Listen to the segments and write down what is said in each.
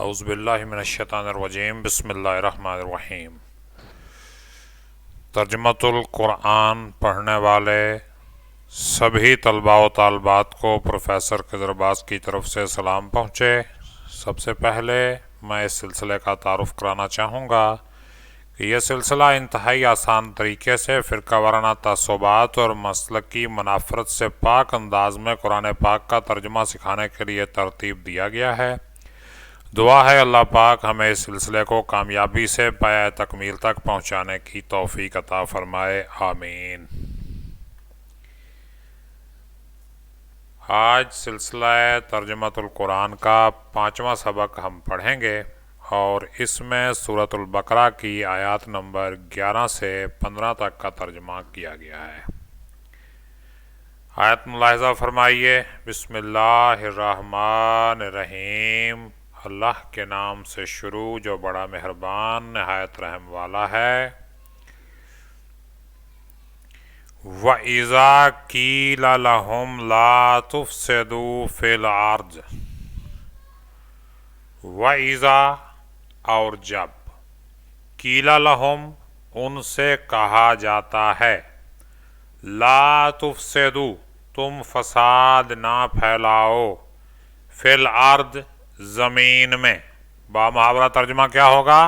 اعوذ باللہ من الشیطان الرجیم بسم اللہ الرحمن الرحیم۔ ترجمۃ القرآن پڑھنے والے سبھی طلباء و طالبات کو پروفیسر خضر عباس کی طرف سے سلام پہنچے۔ سب سے پہلے میں اس سلسلے کا تعارف کرانا چاہوں گا کہ یہ سلسلہ انتہائی آسان طریقے سے فرقہ وارانہ تعصبات اور مسلکی منافرت سے پاک انداز میں قرآن پاک کا ترجمہ سکھانے کے لیے ترتیب دیا گیا ہے۔ دعا ہے اللہ پاک ہمیں اس سلسلے کو کامیابی سے پایہ تکمیل تک پہنچانے کی توفیق عطا فرمائے، آمین۔ آج سلسلہ ترجمۃ القرآن کا 5واں سبق ہم پڑھیں گے اور اس میں سورۃ البقرہ کی آیات نمبر 11 سے 15 تک کا ترجمہ کیا گیا ہے۔ آیت ملاحظہ فرمائیے۔ بسم اللہ الرحمن الرحیم، اللہ کے نام سے شروع جو بڑا مہربان نہایت رحم والا ہے۔ وَإِذَا قِيلَ لَهُمْ لَا تُفْسِدُوا فِي الْأَرْضِ، وَإِذَا اور جب، قِيلَ لَهُمْ ان سے کہا جاتا ہے، لا تفسدوا تم فساد نہ پھیلاؤ، فی الارض زمین میں، بامحاورہ ترجمہ کیا ہوگا؟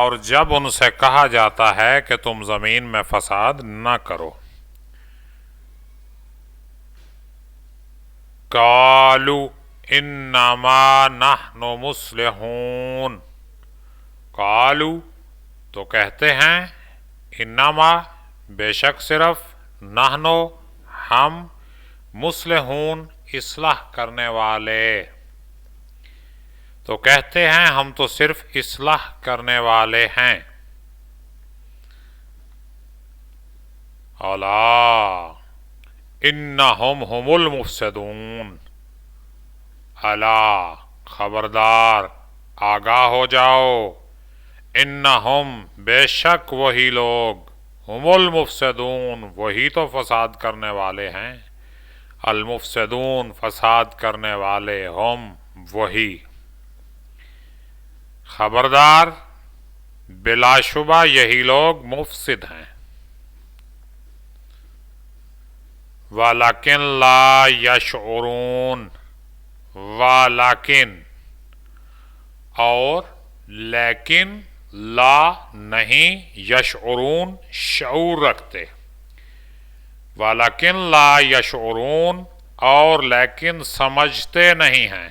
اور جب ان سے کہا جاتا ہے کہ تم زمین میں فساد نہ کرو۔ قالوا انما نحن مصلحون، قالوا تو کہتے ہیں، انما بے شک صرف، نحنو ہم، مصلحون اصلاح کرنے والے، تو کہتے ہیں ہم تو صرف اصلاح کرنے والے ہیں۔ الا انہم هم المفسدون، الا خبردار، آگاہ ہو جاؤ، انہم بے شک وہی لوگ، هم المفسدون وہی تو فساد کرنے والے ہیں، المفسدون فساد کرنے والے، ہم وہی، خبردار بلا شبہ یہی لوگ مفسد ہیں۔ وَلَكِنْ لَا يَشْعُرُونَ، وَلَكِنْ اور لیکن، لا نہیں، یشعرون شعور رکھتے، وَلَكِنْ لَا يَشْعُرُونَ اور لیکن سمجھتے نہیں ہیں۔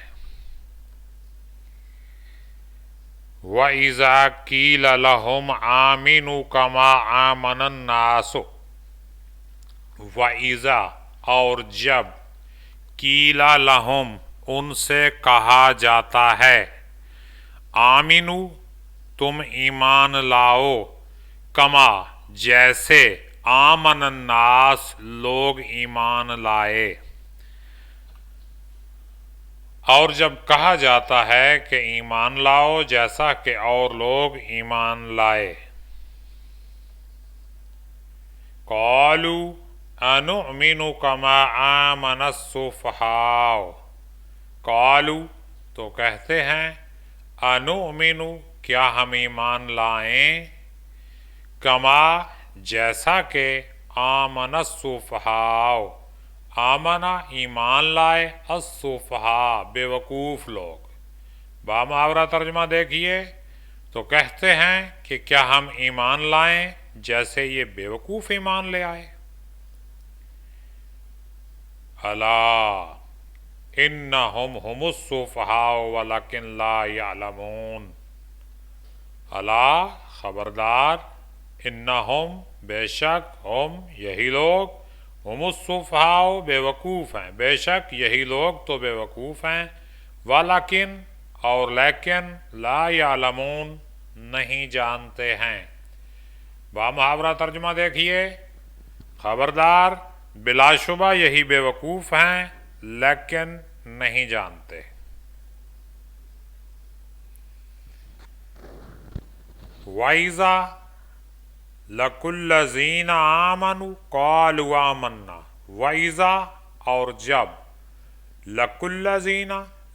وَإِذَا قِيلَ لَهُمْ آمِنُوا كَمَا آمَنَ النَّاسُ، وَإِذَا اور جب، قِيلَ لَهُمْ ان سے کہا جاتا ہے، آمِنُوا تم ایمان لاؤ، کما جیسے، آمن الناس لوگ ایمان لائے، اور جب کہا جاتا ہے کہ ایمان لاؤ جیسا کہ اور لوگ ایمان لائے۔ قالوا انؤمن کما آمن السفہاء، قالوا تو کہتے ہیں، انؤمن کیا ہم ایمان لائیں، کما جیسا کہ، آمن السفہاء آمنا ایمان لائے، السفہاء بے وقوف لوگ، بامحاورہ ترجمہ دیکھیے، تو کہتے ہیں کہ کیا ہم ایمان لائیں جیسے یہ بے وقوف ایمان لے آئے۔ الا انہم هم السفہاء ولکن لا یعلمون، الا خبردار، انہم بے شک، ہم یہی لوگ، هم السفہاء بے وقوف ہیں، بے شک یہی لوگ تو بے وقوف ہیں، ولیکن اور لیکن، لا یعلمون نہیں جانتے ہیں، بامحاورہ ترجمہ دیکھیے، خبردار بلا شبہ یہی بے وقوف ہیں لیکن نہیں جانتے۔ وَإِذَا لَقُوا الَّذِينَ آمَنُوا قَالُوا آمَنَّا، وَإِذَا اور جب، لَقُوا الَّذِينَ